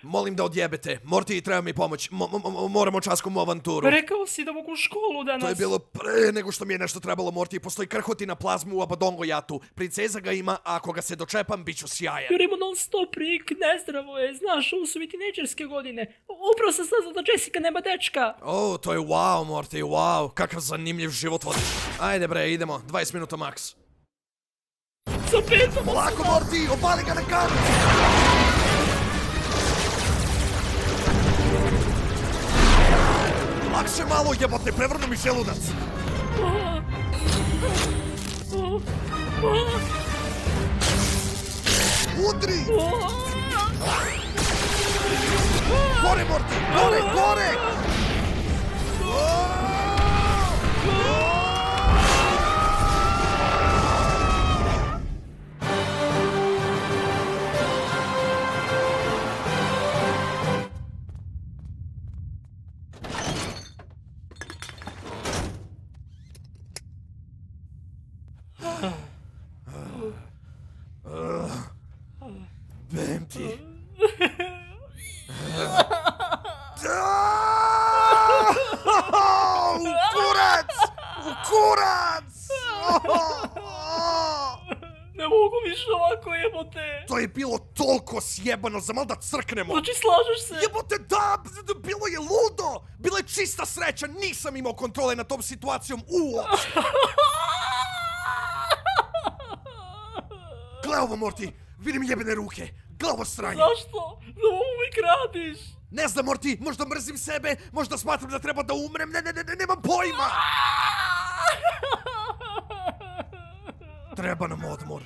Molim da odjebete. Morty, treba mi pomoć. Moramo časkom u avanturu. Rekao si da mogu u školu danas. To je bilo pre nego što mi je nešto trebalo, Morty. Postoji krhotina plazmu u Abadongo jatu. Princeza ga ima, a ako ga se dočepam, bit ću sjajan. Jurimo non stop, Rick, nezdravo je. Znaš, ovo su mi tinejdžerske godine. Upravo sam saznao da Jessica nema dečka. O, to je wow, Morty, wow. Kakav zanimljiv život vodiš. Ajde bre, idemo. 20 minuta maks. Zapetamo. Polako, Morty, opali ga na kamen! Lakše malo, jebote, prevrnu mi želudac! Udri! Gore, Morty! Gore, gore! Bem ti. Kurac! Kurac! Ne mogu više ovako, jebote. To je bilo toliko sjebano, za malo da crknemo. Znači, slažeš se? Jebote, da, bilo je ludo. Bila je čista sreća, nisam imao kontrole nad tom situacijom uopšte. Gle ovo, Morty, vidim jebene ruke. Gle ovo sranje. Zašto? Da uvijek radiš. Ne znam, Morty, možda mrzim sebe, možda smatram da treba da umrem, nemam pojma. Treba nam odmor.